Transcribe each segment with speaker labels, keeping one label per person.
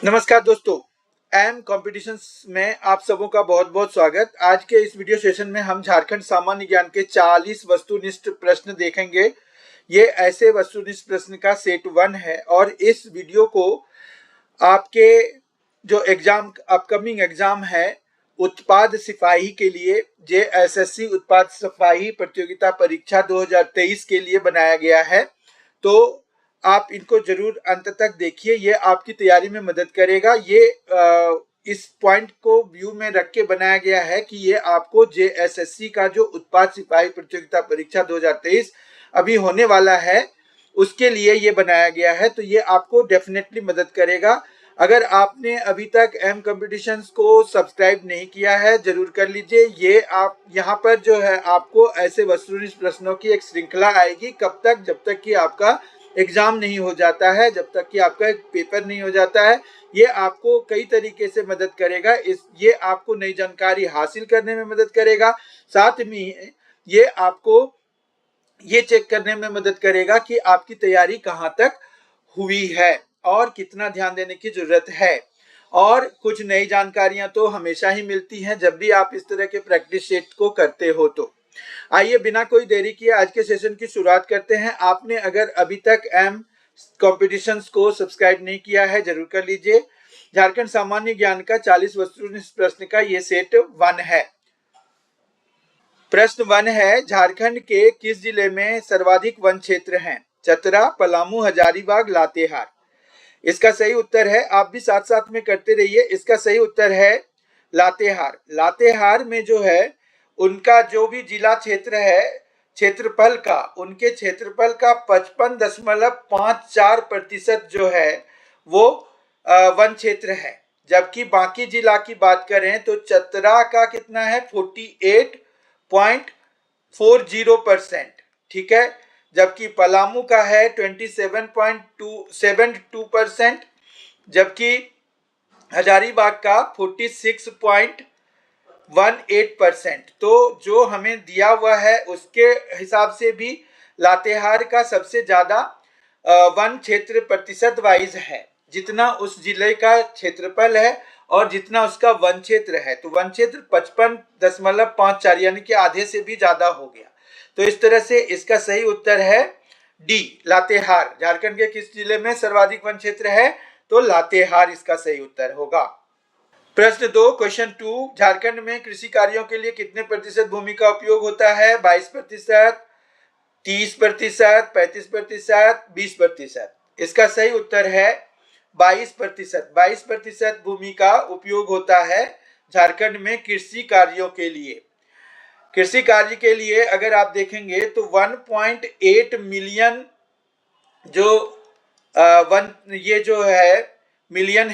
Speaker 1: नमस्कार दोस्तों, M competitions में आप सबों का बहुत बहुत स्वागत। आज के इस वीडियो सेशन में हम झारखंड सामान्य ज्ञान के 40 वस्तुनिष्ठ प्रश्न देखेंगे। ये ऐसे वस्तुनिष्ठ प्रश्न का सेट 1 है और इस वीडियो को आपके जो अपकमिंग एग्जाम है उत्पाद सिपाही के लिए, जेएसएससी उत्पाद सिपाही प्रतियोगिता परीक्षा 2023 के लिए बनाया गया है। तो आप इनको जरूर अंत तक देखिए, ये आपकी तैयारी में मदद करेगा। ये इस पॉइंट को व्यू में रख के बनाया गया है कि ये आपको जेएसएससी का जो उत्पाद सिपाही प्रतियोगिता परीक्षा 2023 अभी होने वाला है उसके लिए ये बनाया गया है। तो ये आपको डेफिनेटली मदद करेगा। अगर आपने अभी तक एम कॉम्पिटिशन्स को सब्सक्राइब नहीं किया है जरूर कर लीजिए। ये आप यहाँ पर जो है आपको ऐसे वस्तुनिष्ठ प्रश्नों की एक श्रृंखला आएगी। कब तक? जब तक कि आपका एग्जाम नहीं हो जाता है, जब तक कि आपका एक पेपर नहीं हो जाता है। ये आपको कई तरीके से मदद करेगा। ये आपको नई जानकारी हासिल करने में मदद करेगा। साथ में ये आपको ये चेक करने में मदद करेगा कि आपकी तैयारी कहाँ तक हुई है और कितना ध्यान देने की जरूरत है। और कुछ नई जानकारियां तो हमेशा ही मिलती हैं जब भी आप इस तरह के प्रैक्टिस सेट को करते हो। तो आइए बिना कोई देरी किए आज के सेशन की शुरुआत करते हैं। आपने अगर अभी तक एम कॉम्पिटिशन्स को सब्सक्राइब नहीं किया है जरूर कर लीजिए। झारखंड सामान्य ज्ञान का 40 वस्तुनिष्ठ प्रश्न का ये सेट 1 है। प्रश्न 1 है, झारखंड के किस जिले में सर्वाधिक वन क्षेत्र हैं? चतरा, पलामू, हजारीबाग, लातेहार। इसका सही उत्तर है, आप भी साथ साथ में करते रहिए, इसका सही उत्तर है लातेहार। लातेहार में जो है उनका जो भी जिला क्षेत्र है क्षेत्रफल का, उनके क्षेत्रफल का 55.54% जो है वो वन क्षेत्र है। जबकि बाकी जिला की बात करें तो चतरा का कितना है? 48.40%। ठीक है। जबकि पलामू का है 27.272%। जबकि हजारीबाग का 46.18%। तो जो हमें दिया हुआ है उसके हिसाब से भी लातेहार का सबसे ज्यादा वन क्षेत्र प्रतिशत वाइज है। जितना उस जिले का क्षेत्रफल है और जितना उसका वन क्षेत्र है, तो वन क्षेत्र 55.54 यानी कि आधे से भी ज्यादा हो गया। तो इस तरह से इसका सही उत्तर है डी, लातेहार। झारखंड के किस जिले में सर्वाधिक वन क्षेत्र है? तो लातेहार इसका सही उत्तर होगा। प्रश्न 2, क्वेश्चन 2, झारखंड में कृषि कार्यों के लिए कितने प्रतिशत भूमि का उपयोग होता है? 22%, 30%, 35%, 20%। इसका सही उत्तर है 22%। 22% भूमि का उपयोग होता है झारखंड में कृषि कार्यों के लिए। कृषि कार्य के लिए अगर आप देखेंगे तो 1.8 मिलियन जो ये जो है मिलियन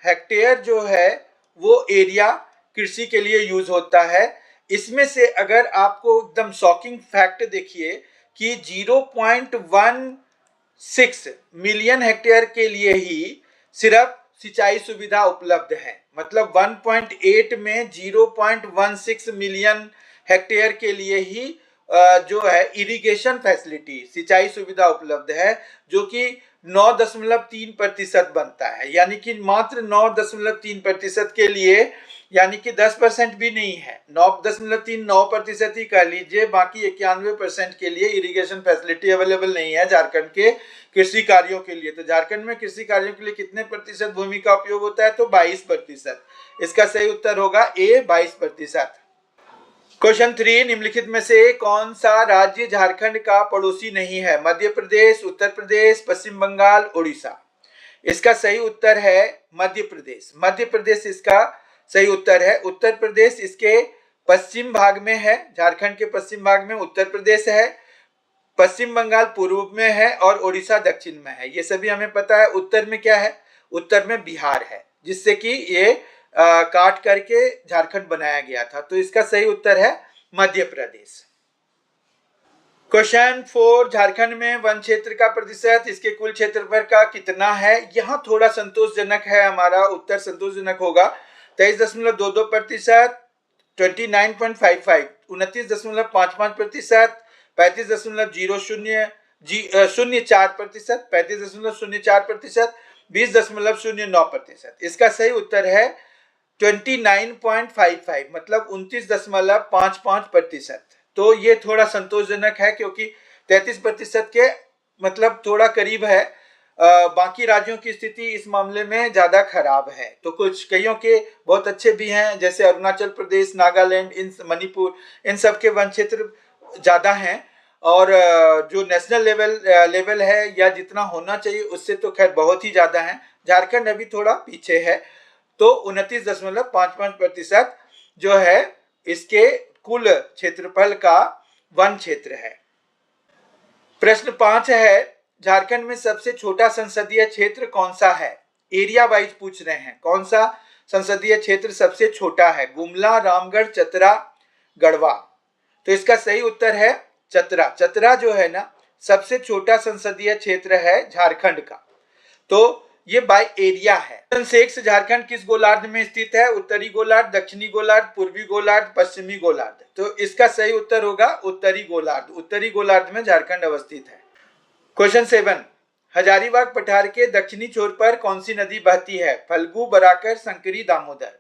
Speaker 1: हेक्टेयर जो है वो एरिया कृषि के लिए यूज होता है। इसमें से अगर आपको एकदम शॉकिंग फैक्ट देखिए कि 0.16 मिलियन हेक्टेयर के लिए ही सिर्फ सिंचाई सुविधा उपलब्ध है। मतलब 1.8 में 0.16 मिलियन हेक्टेयर के लिए ही जो है इरिगेशन फैसिलिटी, सिंचाई सुविधा उपलब्ध है, जो कि 9.3% बनता है। यानी कि मात्र 9.3% के लिए, यानी कि 10% भी नहीं है, 9.39% ही कह लीजिए, बाकी 91% के लिए इरिगेशन फैसिलिटी अवेलेबल नहीं है झारखंड के कृषि कार्यों के लिए। तो झारखंड में कृषि कार्यों के लिए कितने प्रतिशत भूमि का उपयोग होता है? तो 22%। इसका सही उत्तर होगा ए, 22%। क्वेश्चन 3, निम्नलिखित में से कौन सा राज्य झारखंड का पड़ोसी नहीं है? मध्य प्रदेश, उत्तर प्रदेश, पश्चिम बंगाल, उड़ीसा। इसका सही उत्तर है मध्य प्रदेश। मध्य प्रदेश इसका सही उत्तर है। उत्तर प्रदेश इसके पश्चिम भाग में है। झारखंड के पश्चिम भाग में उत्तर प्रदेश है, पश्चिम बंगाल पूर्व में है और उड़ीसा दक्षिण में है। ये सभी हमें पता है। उत्तर में क्या है? उत्तर में बिहार है, जिससे कि ये काट करके झारखंड बनाया गया था। तो इसका सही उत्तर है मध्य प्रदेश। क्वेश्चन 4, झारखंड में वन क्षेत्र का प्रतिशत इसके कुल क्षेत्रफल का कितना है? यहाँ थोड़ा संतोषजनक है, हमारा उत्तर संतोषजनक होगा। 23.22%, 29.55, 29.55%, 35.04%, 35.04%, 20.09%। इसका सही उत्तर है 29.55, मतलब 29.55%। तो ये थोड़ा संतोषजनक है क्योंकि 33% के मतलब थोड़ा करीब है। बाकी राज्यों की स्थिति इस मामले में ज्यादा खराब है। तो कुछ कईयों के बहुत अच्छे भी हैं, जैसे अरुणाचल प्रदेश, नागालैंड, मणिपुर, इन सब के वन क्षेत्र ज्यादा हैं। और जो नेशनल लेवल है या जितना होना चाहिए उससे तो खैर बहुत ही ज्यादा है। झारखंड अभी थोड़ा पीछे है। तो 29.55% जो है इसके कुल क्षेत्रफल का वन क्षेत्र है। प्रश्न 5 है, झारखंड में सबसे छोटा संसदीय क्षेत्र कौन सा है? एरिया वाइज पूछ रहे हैं, कौन सा संसदीय क्षेत्र सबसे छोटा है? गुमला, रामगढ़, चतरा, गढ़वा। तो इसका सही उत्तर है चतरा। चतरा जो है ना सबसे छोटा संसदीय क्षेत्र है झारखंड का। तो ये बाय एरिया है। 6 झारखंड किस गोलार्ध में स्थित है? उत्तरी गोलार्ध, दक्षिणी गोलार्ध, पूर्वी गोलार्ध, पश्चिमी गोलार्ध। तो इसका सही उत्तर होगा उत्तरी गोलार्ध। उत्तरी गोलार्ध में झारखंड अवस्थित है। क्वेश्चन 7, हजारीबाग पठार के दक्षिणी छोर पर कौन सी नदी बहती है? फल्गु, बराकर, संकरी, दामोदर।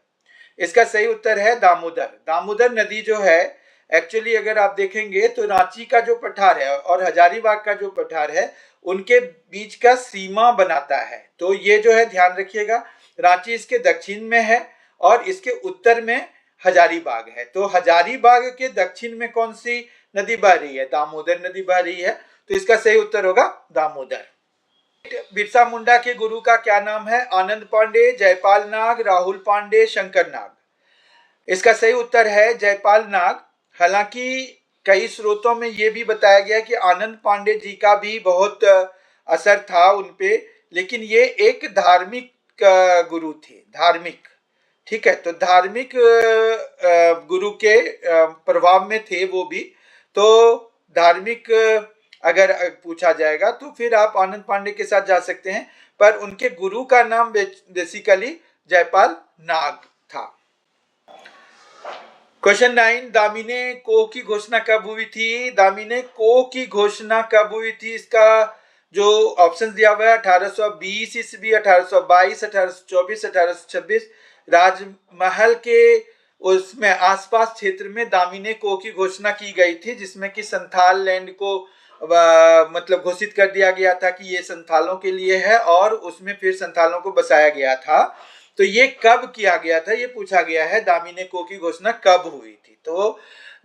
Speaker 1: इसका सही उत्तर है दामोदर। दामोदर नदी जो है एक्चुअली अगर आप देखेंगे तो रांची का जो पठार है और हजारीबाग का जो पठार है उनके बीच का सीमा बनाता है। तो ये जो है ध्यान रखिएगा, रांची इसके दक्षिण में है और इसके उत्तर में हजारीबाग है। तो हजारीबाग के दक्षिण में कौन सी नदी बह रही है? दामोदर नदी बह रही है। तो इसका सही उत्तर होगा दामोदर। बिरसा मुंडा के गुरु का क्या नाम है? आनंद पांडे, जयपाल नाग, राहुल पांडे, शंकर नाग। इसका सही उत्तर है जयपाल नाग। हालांकि कई स्रोतों में यह भी बताया गया कि आनंद पांडे जी का भी बहुत असर था उनपे, लेकिन ये एक धार्मिक गुरु थे, धार्मिक। ठीक है, तो धार्मिक गुरु के प्रभाव में थे वो भी। तो धार्मिक अगर पूछा जाएगा तो फिर आप आनंद पांडे के साथ जा सकते हैं, पर उनके गुरु का नाम बेसिकली जयपाल नाग था। क्वेश्चन 9, दामिनी कोह की घोषणा कब हुई थी? दामिनी कोह की घोषणा कब हुई थी? इसका जो ऑप्शन दिया हुआ है 1820 ईस्वी, 1822, 1824, 1826। राजमहल के उसमें आसपास क्षेत्र में दामिनी कोह की घोषणा की गई थी, जिसमें कि संथाल लैंड को मतलब घोषित कर दिया गया था कि ये संथालों के लिए है और उसमें फिर संथालों को बसाया गया था। तो ये कब किया गया था ये पूछा गया है, दामिनी कोह की घोषणा कब हुई थी? तो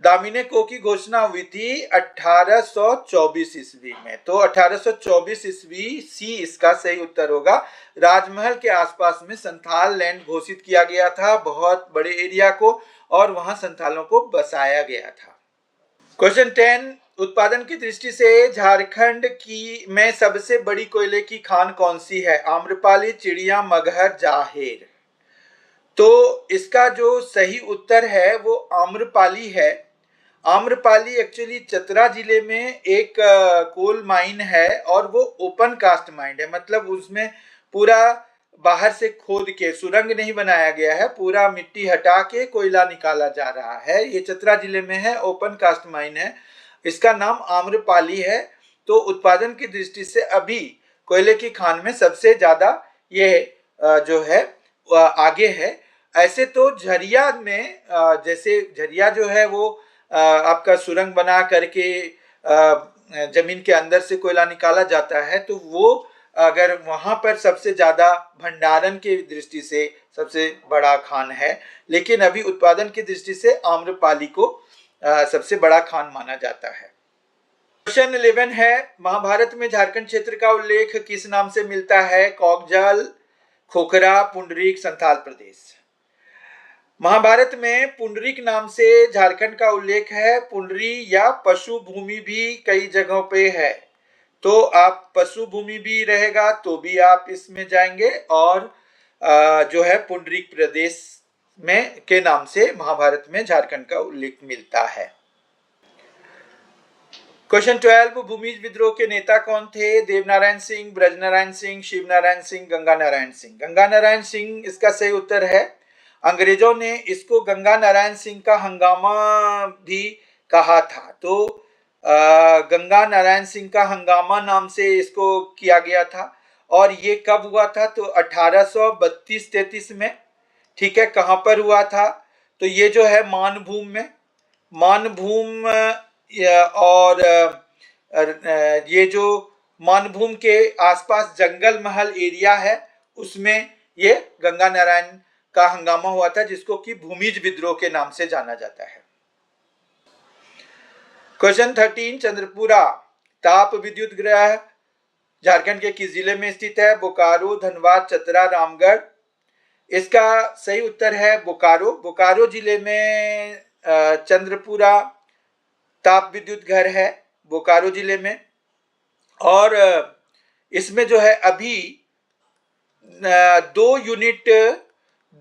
Speaker 1: दामिनी कोह की घोषणा हुई थी 1824 ईस्वी में। तो 1824 ईस्वी सी इसका सही उत्तर होगा। राजमहल के आसपास में संथाल लैंड घोषित किया गया था, बहुत बड़े एरिया को, और वहां संथालों को बसाया गया था। क्वेश्चन 10, उत्पादन की दृष्टि से झारखंड की में सबसे बड़ी कोयले की खान कौन सी है? आम्रपाली, चिड़िया, मगहर, जाहेर। तो इसका जो सही उत्तर है वो आम्रपाली है। आम्रपाली एक्चुअली चतरा जिले में एक कोल माइन है और वो ओपन कास्ट माइन है, मतलब उसमें पूरा बाहर से खोद के सुरंग नहीं बनाया गया है, पूरा मिट्टी हटा के कोयला निकाला जा रहा है। ये चतरा जिले में है, ओपन कास्ट माइन है, इसका नाम आम्रपाली है। तो उत्पादन की दृष्टि से अभी कोयले की खान में सबसे ज्यादा ये जो है आगे है। ऐसे तो झरिया में जैसे झरिया जो है वो आपका सुरंग बना करके जमीन के अंदर से कोयला निकाला जाता है, तो वो अगर वहां पर सबसे ज्यादा भंडारण की दृष्टि से सबसे बड़ा खान है, लेकिन अभी उत्पादन की दृष्टि से आम्रपाली को सबसे बड़ा खान माना जाता है। क्वेश्चन 11 है, महाभारत में झारखंड क्षेत्र का उल्लेख किस नाम से मिलता है? कौगजल, खोखरा, पुंडरीक, संथाल प्रदेश। महाभारत में पुंडरीक नाम से झारखंड का उल्लेख है। पुंडरी या पशु भूमि भी कई जगहों पे है, तो आप पशु भूमि भी रहेगा तो भी आप इसमें जाएंगे, और जो है पुंडरीक प्रदेश में के नाम से महाभारत में झारखंड का उल्लेख मिलता है। क्वेश्चन 12, भूमिज विद्रोह के नेता कौन थे? देवनारायण सिंह, ब्रजनारायण सिंह, शिवनारायण सिंह, गंगा नारायण सिंह। गंगा नारायण सिंह इसका सही उत्तर है। अंग्रेजों ने इसको गंगा नारायण सिंह का हंगामा भी कहा था, तो गंगा नारायण सिंह का हंगामा नाम से इसको किया गया था। और ये कब हुआ था? तो 1832-33 में। ठीक है, कहां पर हुआ था? तो ये जो है मानभूम में, मानभूम और ये जो मानभूम के आसपास जंगल महल एरिया है उसमें ये गंगा नारायण का हंगामा हुआ था, जिसको कि भूमिज विद्रोह के नाम से जाना जाता है। क्वेश्चन 13, चंद्रपुरा ताप विद्युत ग्रह झारखंड के किस जिले में स्थित है? बोकारो, धनबाद, चतरा, रामगढ़। इसका सही उत्तर है बोकारो। बोकारो जिले में चंद्रपुरा ताप विद्युत घर है, बोकारो जिले में। और इसमें जो है अभी 2 यूनिट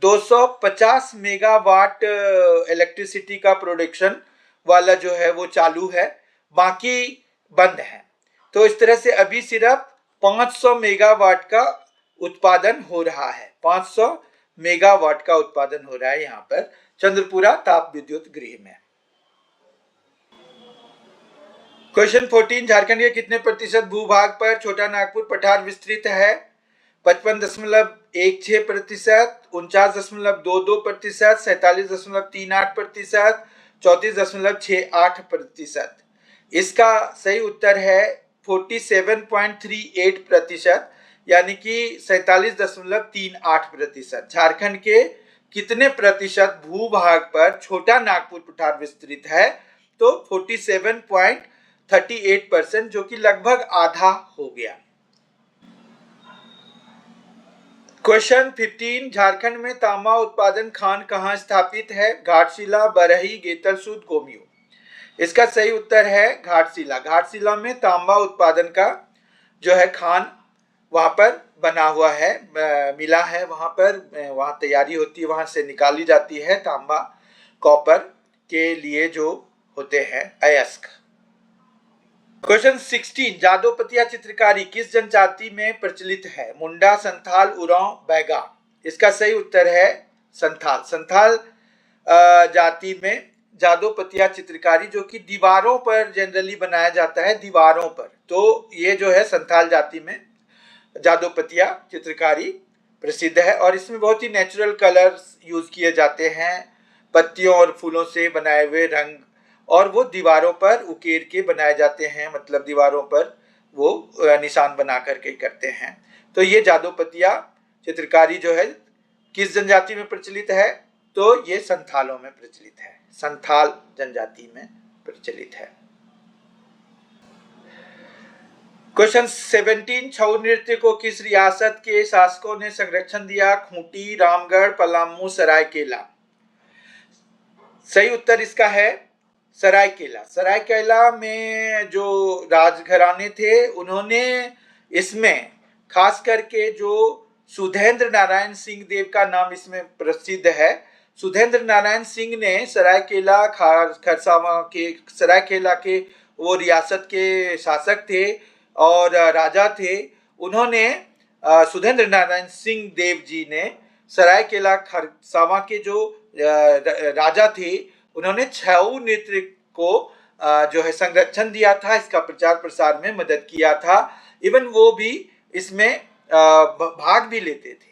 Speaker 1: 250 मेगावाट इलेक्ट्रिसिटी का प्रोडक्शन वाला जो है वो चालू है, बाकी बंद है। तो इस तरह से अभी सिर्फ 500 मेगावाट का उत्पादन हो रहा है, 500 मेगावाट का उत्पादन हो रहा है यहाँ पर चंद्रपुरा ताप विद्युत गृह में। क्वेश्चन 14, झारखंड के कितने प्रतिशत भूभाग पर छोटा नागपुर पठार विस्तृत है? 55.16%, 49.22%, 47.38%, 34.68%। इसका सही उत्तर है 47.38%, यानी कि 47.38%। झारखंड के कितने प्रतिशत भूभाग पर छोटा नागपुर पठार विस्तृत है? तो 47.38%, जो कि लगभग आधा हो गया। क्वेश्चन 15, झारखंड में तांबा उत्पादन खान कहाँ स्थापित है? घाटशिला, बरही, गेतलसूद, गोमियो। इसका सही उत्तर है घाटशिला। घाटशिला में तांबा उत्पादन का जो है खान वहां पर बना हुआ है, मिला है वहां पर, वहां तैयारी होती है, वहां से निकाली जाती है तांबा कॉपर के लिए जो होते हैं अयस्क। क्वेश्चन 16, जादोपतिया चित्रकारी किस जनजाति में प्रचलित है? मुंडा, संथाल, उरांव, बैगा। इसका सही उत्तर है संथाल। संथाल जाति में जादोपतिया चित्रकारी, जो कि दीवारों पर जनरली बनाया जाता है, दीवारों पर, तो ये जो है संथाल जाति में जादोपतिया चित्रकारी प्रसिद्ध है। और इसमें बहुत ही नेचुरल कलर्स यूज किए जाते हैं, पत्तियों और फूलों से बनाए हुए रंग, और वो दीवारों पर उकेर के बनाए जाते हैं, मतलब दीवारों पर वो निशान बना करके करते हैं। तो ये जादोपतिया चित्रकारी जो है किस जनजाति में प्रचलित है? तो ये संथालों में प्रचलित है, संथाल जनजाति में प्रचलित है। क्वेश्चन 17, छऊ नृत्य को किस रियासत के शासकों ने संरक्षण दिया? खूंटी, रामगढ़, पलामू, सरायकेला। सही उत्तर इसका है सरायकेला। सरायकेला में जो राजघराने थे उन्होंने इसमें खास करके जो सुधेंद्र नारायण सिंह देव का नाम इसमें प्रसिद्ध है। सुधेंद्र नारायण सिंह ने सरायकेला खरसावां के, सरायकेला के वो रियासत के शासक थे और राजा थे। उन्होंने सुधेंद्र नारायण सिंह देव जी ने सरायकेला खरसावां के जो राजा थे, उन्होंने छऊ नृत्य को जो है संरक्षण दिया था, इसका प्रचार प्रसार में मदद किया था। इवन वो भी इसमें भाग भी लेते थे।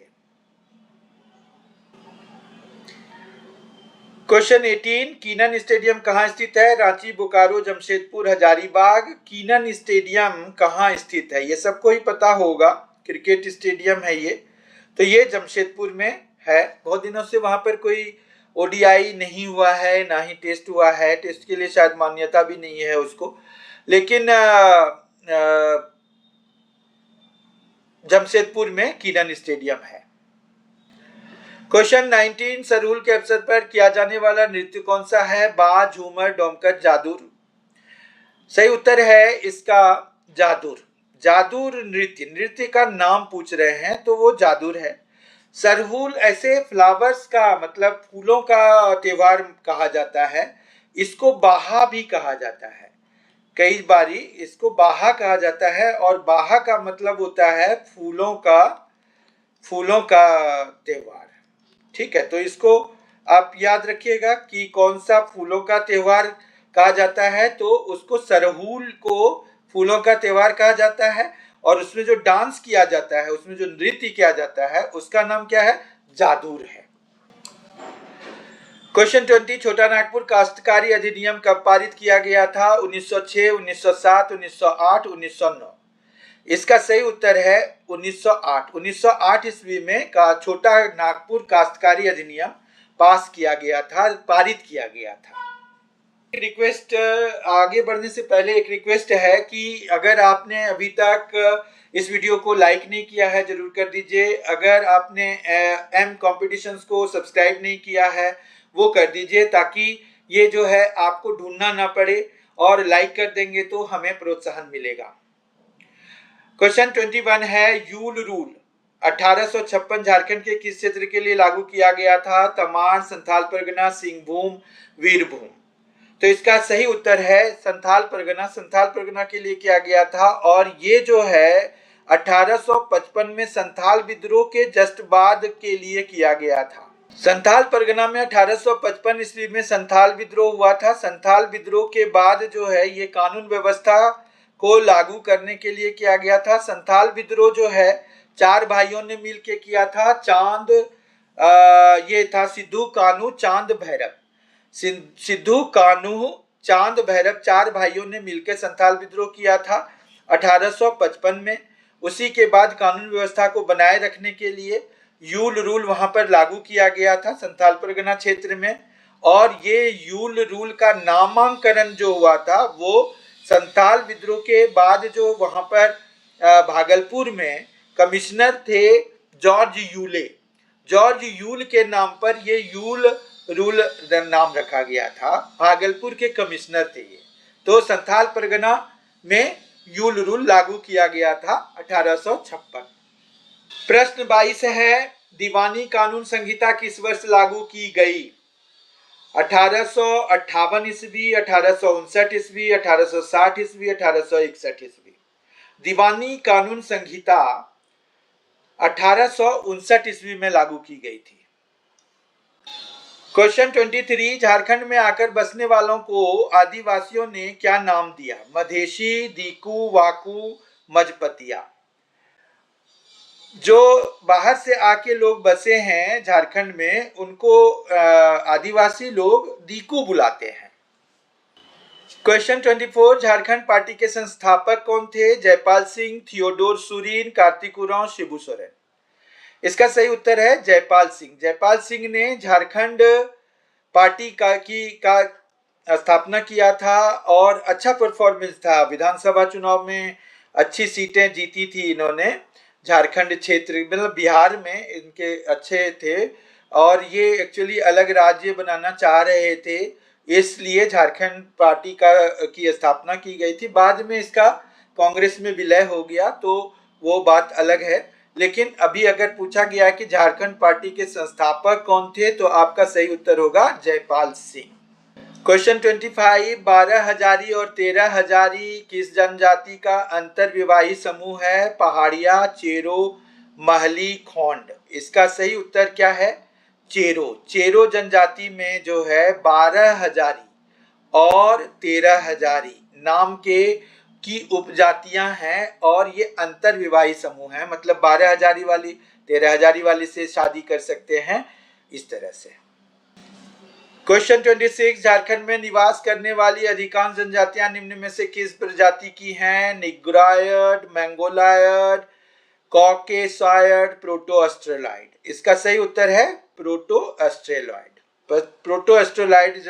Speaker 1: क्वेश्चन 18, कीनन स्टेडियम कहाँ स्थित है? रांची, बोकारो, जमशेदपुर, हजारीबाग। कीनन स्टेडियम कहाँ स्थित है? ये सबको ही पता होगा, क्रिकेट स्टेडियम है ये। तो ये जमशेदपुर में है। बहुत दिनों से वहां पर कोई ओडीआई नहीं हुआ है, ना ही टेस्ट हुआ है, टेस्ट के लिए शायद मान्यता भी नहीं है उसको, लेकिन जमशेदपुर में कीनन स्टेडियम है। क्वेश्चन 19, सरहुल के अवसर पर किया जाने वाला नृत्य कौन सा है? बाज, झूमर, डोमकच, जादूर। सही उत्तर है इसका जादूर। जादूर नृत्य, नृत्य का नाम पूछ रहे हैं तो वो जादूर है। सरहुल ऐसे फ्लावर्स का, मतलब फूलों का त्योहार कहा जाता है। इसको बाहा भी कहा जाता है, कई बारी इसको बाहा कहा जाता है, और बाहा का मतलब होता है फूलों का त्योहार। ठीक है, तो इसको आप याद रखिएगा कि कौन सा फूलों का त्योहार कहा जाता है, तो उसको सरहुल को फूलों का त्योहार कहा जाता है। और उसमें जो डांस किया जाता है, उसमें जो नृत्य किया जाता है, उसका नाम क्या है? जादूर है। क्वेश्चन 20, छोटा नागपुर काश्तकारी अधिनियम कब पारित किया गया था? 1906, 1907, 1908, 1909। इसका सही उत्तर है 1908। 1908 ईस्वी में का छोटा नागपुर काश्तकारी अधिनियम पास किया गया था, पारित किया गया था। रिक्वेस्ट, आगे बढ़ने से पहले एक रिक्वेस्ट है कि अगर आपने अभी तक इस वीडियो को लाइक नहीं किया है, जरूर कर दीजिए। अगर आपने एम कॉम्पिटिशन्स को सब्सक्राइब नहीं किया है, वो कर दीजिए, ताकि ये जो है आपको ढूंढना ना पड़े, और लाइक कर देंगे तो हमें प्रोत्साहन मिलेगा। क्वेश्चन 21 है, यूल रूल 1856 झारखंड के किस क्षेत्र के लिए लागू किया गया था? तमाड़, संथाल परगना, सिंहभूम, वीरभूम। तो इसका सही उत्तर है संथाल परगना। संथाल परगना के लिए किया गया था, और ये जो है 1855 में संथाल विद्रोह के जस्ट बाद के लिए किया गया था। संथाल परगना में 1855 ईस्वी में संथाल विद्रोह हुआ था। संथाल विद्रोह के बाद जो है ये कानून व्यवस्था को लागू करने के लिए किया गया था। संथाल विद्रोह जो है 4 भाइयों ने मिलकर किया था। चांद, ये था सिद्धू, कान्हू, चांद, भैरव। सिद्धू, कान्हू, चांद, भैरव 4 भाइयों ने मिलकर संथाल विद्रोह किया था 1855 में। उसी के बाद कानून व्यवस्था को बनाए रखने के लिए यूल रूल वहां पर लागू किया गया था संथाल परगना क्षेत्र में। और ये यूल रूल का नामांकन जो हुआ था वो संथाल विद्रोह के बाद जो वहां पर भागलपुर में कमिश्नर थे जॉर्ज यूले, जॉर्ज यूल के नाम पर ये यूल रूल नाम रखा गया था। भागलपुर के कमिश्नर थे ये। तो संथाल परगना में यूल रूल लागू किया गया था 1856। प्रश्न 22 है, दीवानी कानून संहिता किस वर्ष लागू की गई? 1858 ईस्वी, 1859 ईस्वी, 1860 ईस्वी, 1861 ईस्वी। दीवानी कानून संहिता 1859 ईस्वी में लागू की गई थी। क्वेश्चन 23, झारखंड में आकर बसने वालों को आदिवासियों ने क्या नाम दिया? मधेशी, दीकू, वाकू, मजपतिया। जो बाहर से आके लोग बसे हैं झारखंड में, उनको आदिवासी लोग दीकू बुलाते हैं। क्वेश्चन 24, झारखंड पार्टी के संस्थापक कौन थे? जयपाल सिंह, थियोडोर सुरीन, कार्तिक उरांव, शिबू सोरेन। इसका सही उत्तर है जयपाल सिंह। जयपाल सिंह ने झारखंड पार्टी का स्थापना किया था, और अच्छा परफॉर्मेंस था। विधानसभा चुनाव में अच्छी सीटें जीती थी इन्होंने। झारखंड क्षेत्र मतलब बिहार में इनके अच्छे थे, और ये एक्चुअली अलग राज्य बनाना चाह रहे थे, इसलिए झारखंड पार्टी की स्थापना की गई थी। बाद में इसका कांग्रेस में विलय हो गया, तो वो बात अलग है। लेकिन अभी अगर पूछा गया कि झारखंड पार्टी के संस्थापक कौन थे, तो आपका सही उत्तर होगा जयपाल सिंह। क्वेश्चन 25, 12 हजारी और 13 हजारी किस जनजाति का अंतर विवाही समूह है? पहाड़िया, चेरो, महली, खोंड। इसका सही उत्तर क्या है? चेरो। चेरो जनजाति में जो है 12 हजारी और 13 हजारी नाम की उपजातियां हैं, और ये अंतर विवाही समूह है। मतलब 12 हजारी वाली 13 हजारी वाली से शादी कर सकते हैं, इस तरह से। क्वेश्चन 26, झारखंड में निवास करने वाली अधिकांश जनजातियां निम्न में से किस प्रजाति की हैं? निग्रायड, मंगोलायड, कॉकेसायड, प्रोटो ऑस्ट्रेलॉइड। इसका सही उत्तर है प्रोटो ऑस्ट्रेलॉइड। प्रोटो ऑस्ट्रेलॉइड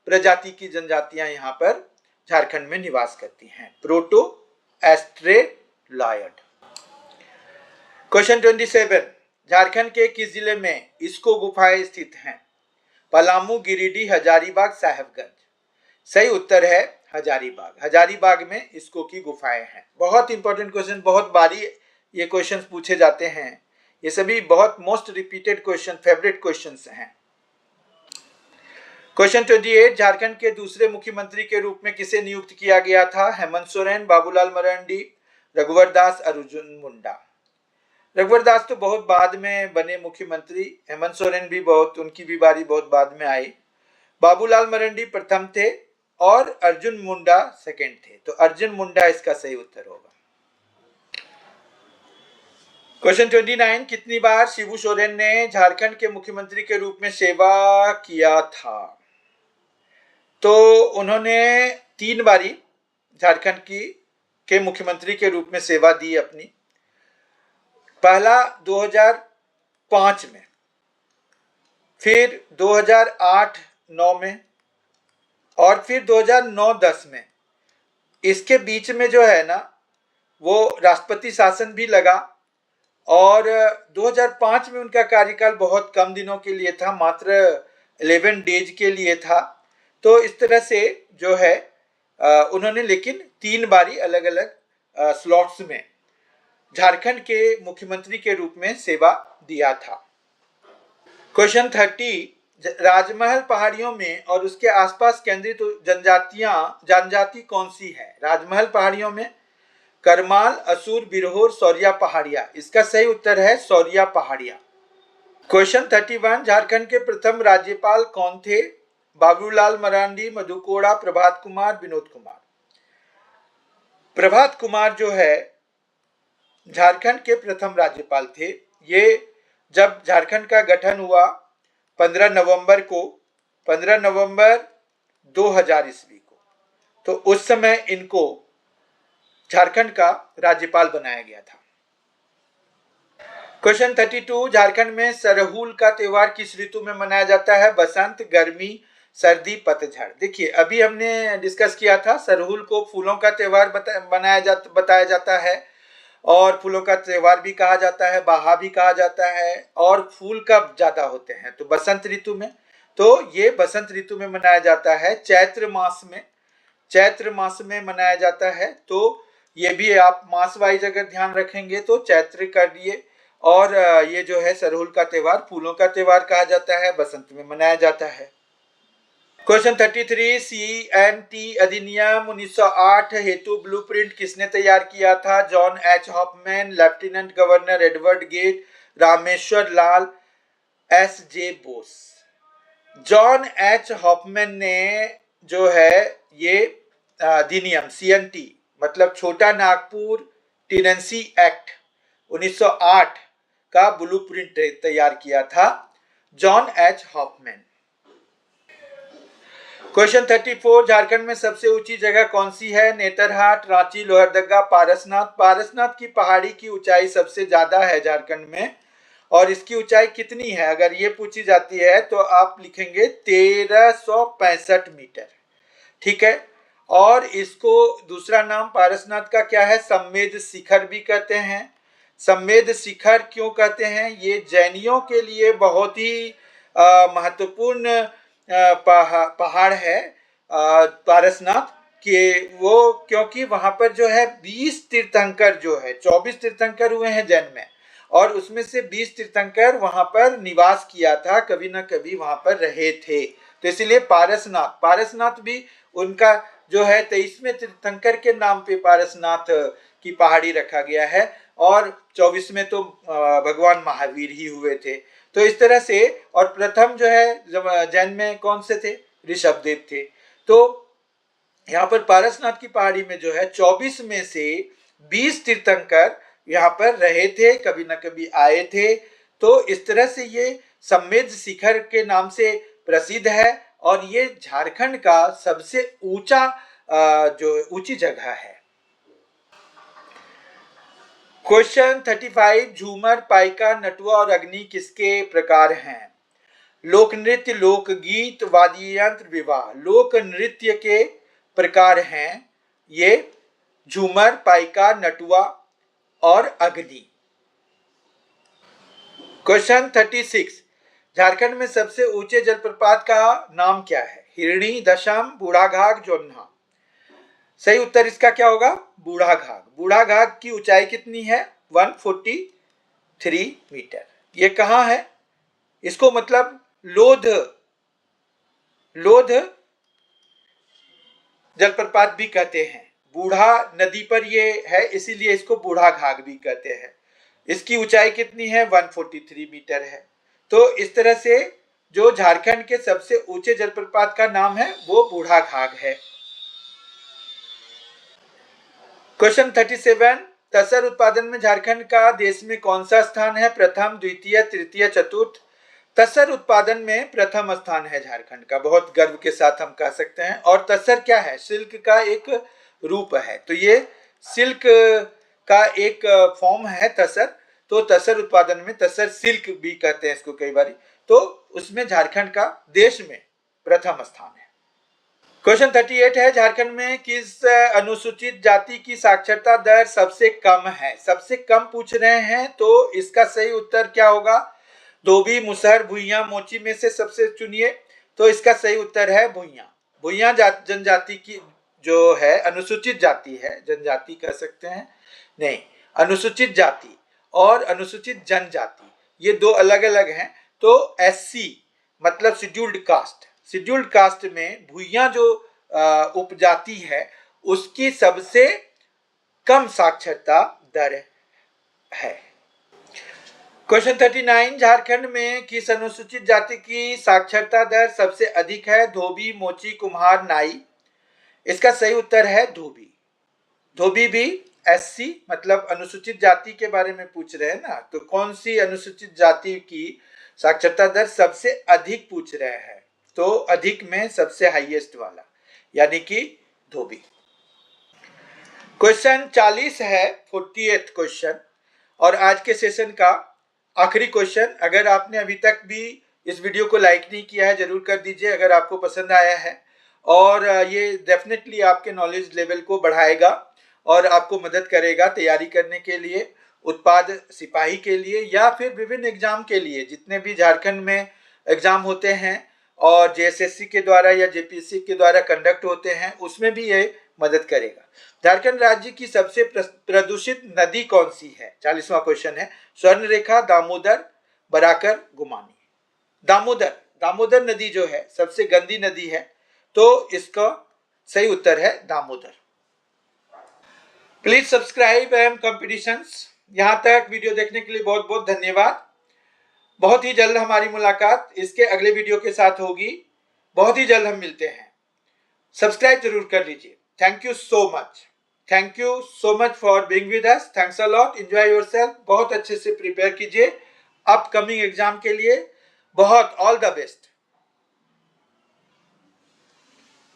Speaker 1: प्रजाति की जनजातियां यहाँ पर झारखंड में निवास करती हैं। Proto Australoid. क्वेश्चन 27, झारखंड के किस जिले में इसको गुफाएं स्थित हैं? पलामू, गिरिडीह, हजारीबाग, साहेबगंज। सही उत्तर है हजारीबाग। हजारीबाग में इसको की गुफाएं हैं। बहुत इंपॉर्टेंट क्वेश्चन, बहुत बारी ये क्वेश्चंस पूछे जाते हैं। ये सभी बहुत most repeated question, favourite questions हैं। क्वेश्चन 28, झारखंड के दूसरे मुख्यमंत्री के रूप में किसे नियुक्त किया गया था? हेमंत सोरेन, बाबूलाल मरांडी, रघुवर दास, अर्जुन मुंडा। रघुवर दास तो बहुत बाद में बने मुख्यमंत्री। हेमंत सोरेन भी उनकी भी बारी बहुत बाद में आई। बाबूलाल मरांडी प्रथम थे और अर्जुन मुंडा सेकंड थे। तो अर्जुन मुंडा इसका सही उत्तर होगा। क्वेश्चन 29, कितनी बार शिबू सोरेन ने झारखंड के मुख्यमंत्री के रूप में सेवा किया था? तो उन्होंने 3 बारी झारखंड के मुख्यमंत्री के रूप में सेवा दी अपनी। पहला 2005 में, फिर 2008-9 में, और फिर 2009-10 में। इसके बीच में जो है ना, वो राष्ट्रपति शासन भी लगा, और 2005 में उनका कार्यकाल बहुत कम दिनों के लिए था, मात्र 11 डेज के लिए था। तो इस तरह से जो है उन्होंने लेकिन 3 बारी अलग अलग स्लॉट्स में झारखंड के मुख्यमंत्री के रूप में सेवा दिया था। क्वेश्चन 30, राजमहल पहाड़ियों में और उसके आसपास केंद्रित जनजाति कौन सी है? राजमहल पहाड़ियों में करमाल, असुर, बिरहोर, सौरिया पहाड़िया। इसका सही उत्तर है सौरिया पहाड़िया। क्वेश्चन 31, झारखंड के प्रथम राज्यपाल कौन थे? बाबूलाल मरांडी, मधु कोड़ा, प्रभात कुमार, विनोद कुमार। प्रभात कुमार जो है झारखंड के प्रथम राज्यपाल थे। ये जब झारखंड का गठन हुआ 15 नवंबर 2000 ईस्वी को, तो उस समय इनको झारखंड का राज्यपाल बनाया गया था। क्वेश्चन 32, झारखंड में सरहुल का त्योहार किस ऋतु में मनाया जाता है? बसंत, गर्मी, सर्दी, पतझड़। देखिए, अभी हमने डिस्कस किया था सरहुल को फूलों का त्योहार बताया जाता है, और फूलों का त्योहार भी कहा जाता है, बाहा भी कहा जाता है। और फूल कब ज्यादा होते हैं? तो बसंत ऋतु में। तो ये बसंत ऋतु में मनाया जाता है, चैत्र मास में मनाया जाता है। तो ये भी आप मास वाइज अगर ध्यान रखेंगे तो चैत्र कर लिए। और ये जो है सरहुल का त्योहार फूलों का त्योहार कहा जाता है, बसंत में मनाया जाता है। क्वेश्चन 33, CNT अधिनियम 1908 हेतु ब्लूप्रिंट किसने तैयार किया था? John H Hoffman, lieutenant governor Edward Gait, Rameshwar Lal, SJ Bose. John H Hoffman ने जो है ये अधिनियम CNT मतलब छोटा नागपुर टेनेंसी एक्ट 1908 का ब्लूप्रिंट तैयार किया था, John H Hoffman. Question 34, Jharkhand में सबसे ऊंची जगह कौन सी है? नेतरहाट, रांची, लोहरदगा, पारसनाथ। पारसनाथ की पहाड़ी की ऊंचाई सबसे ज्यादा है झारखंड में, और इसकी ऊंचाई कितनी है अगर ये पूछी जाती है तो आप लिखेंगे 1365 मीटर। ठीक है। और इसको दूसरा नाम पारसनाथ का क्या है? सम्मेद शिखर भी कहते हैं। सम्मेद शिखर क्यों कहते हैं? ये जैनियों के लिए बहुत ही महत्वपूर्ण पहाड़ है पारसनाथ के, वो क्योंकि वहां पर जो है 20 तीर्थंकर जो है, 24 तीर्थंकर हुए हैं जैन में, और उसमें से 20 तीर्थंकर वहां पर निवास किया था, कभी ना कभी वहां पर रहे थे। तो इसलिए पारसनाथ भी उनका जो है 23वें तीर्थंकर के नाम पे पारसनाथ की पहाड़ी रखा गया है, और 24 में तो भगवान महावीर ही हुए थे। तो इस तरह से, और प्रथम जो है जैन में कौन से थे? ऋषभदेव थे। तो यहाँ पर पारसनाथ की पहाड़ी में जो है 24 में से 20 तीर्थंकर यहाँ पर रहे थे, कभी ना कभी आए थे। तो इस तरह से ये सम्मेद शिखर के नाम से प्रसिद्ध है, और ये झारखंड का सबसे ऊंचा जो ऊंची जगह है। क्वेश्चन 35, झूमर, पाइका, नटुआ और अग्नि किसके प्रकार हैं? लोक नृत्य, लोकगीत, वाद्य यंत्र, विवाह। लोक नृत्य के प्रकार हैं ये झूमर, पाइका, नटुआ और अग्नि। क्वेश्चन 36, झारखंड में सबसे ऊंचे जलप्रपात का नाम क्या है? हिरणी, दशम, बूढ़ाघाघ, जोन्हा। सही उत्तर इसका क्या होगा? बूढ़ाघाघ। बूढ़ाघाघ की ऊंचाई कितनी है? 143 मीटर। ये कहाँ है? इसको मतलब लोध जलप्रपात भी कहते हैं। बूढ़ा नदी पर ये है, इसीलिए इसको बूढ़ाघाघ भी कहते हैं। इसकी ऊंचाई कितनी है? 143 मीटर है। तो इस तरह से जो झारखंड के सबसे ऊंचे जलप्रपात का नाम है वो बूढ़ाघाघ है। क्वेश्चन 37, तसर उत्पादन में झारखंड का देश में कौन सा स्थान है? प्रथम, द्वितीय, तृतीय, चतुर्थ? तसर उत्पादन में प्रथम स्थान है झारखंड का, बहुत गर्व के साथ हम कह सकते हैं। और तसर क्या है? सिल्क का एक रूप है, तो ये सिल्क का एक फॉर्म है तसर। तो तसर उत्पादन में, तसर सिल्क भी कहते हैं इसको कई बार, तो उसमें झारखंड का देश में प्रथम स्थान है। क्वेश्चन 38 है, झारखंड में किस अनुसूचित जाति की साक्षरता दर सबसे कम है? सबसे कम पूछ रहे हैं, तो इसका सही उत्तर क्या होगा? धोबी, मुसहर, भुइयां, मोची में से सबसे चुनिए। तो इसका सही उत्तर है भुइयां। भुइयां जनजाति की जो है, अनुसूचित जाति है, जनजाति कह सकते हैं नहीं, अनुसूचित जाति और अनुसूचित जनजाति ये दो अलग अलग हैं। तो एससी मतलब शेड्यूल्ड कास्ट, शेड्यूल्ड कास्ट में भुइयां जो उपजाति है उसकी सबसे कम साक्षरता दर है। क्वेश्चन 39, झारखंड में किस अनुसूचित जाति की साक्षरता दर सबसे अधिक है? धोबी, मोची, कुम्हार, नाई? इसका सही उत्तर है धोबी। धोबी भी एससी मतलब अनुसूचित जाति के बारे में पूछ रहे हैं ना, तो कौन सी अनुसूचित जाति की साक्षरता दर सबसे अधिक पूछ रहे हैं? तो अधिक में सबसे हाईएस्ट वाला, यानी कि धोबी। क्वेश्चन 40 है, 48 क्वेश्चन, और आज के सेशन का आखिरी क्वेश्चन। अगर आपने अभी तक भी इस वीडियो को लाइक नहीं किया है, जरूर कर दीजिए अगर आपको पसंद आया है, और ये डेफिनेटली आपके नॉलेज लेवल को बढ़ाएगा और आपको मदद करेगा तैयारी करने के लिए, उत्पाद सिपाही के लिए या फिर विभिन्न एग्जाम के लिए, जितने भी झारखंड में एग्जाम होते हैं और जेएसएससी के द्वारा या जेपीएससी के द्वारा कंडक्ट होते हैं, उसमें भी ये मदद करेगा। झारखंड राज्य की सबसे प्रदूषित नदी कौन सी है? 40वां क्वेश्चन है। स्वर्ण रेखा, दामोदर, बराकर, गुमानी? दामोदर नदी जो है सबसे गंदी नदी है, तो इसका सही उत्तर है Damodar. Please subscribe M competitions. यहां तक वीडियो देखने के लिए बहुत बहुत धन्यवाद। बहुत ही जल्द हमारी मुलाकात इसके अगले वीडियो के साथ होगी। बहुत ही जल्द हम मिलते हैं। सब्सक्राइब जरूर कर लीजिए। Thank you so much. Thank you so much for being with us. Thanks a lot. Enjoy yourself. बहुत अच्छे से प्रिपेयर कीजिए अपकमिंग एग्जाम के लिए। बहुत ऑल द बेस्ट।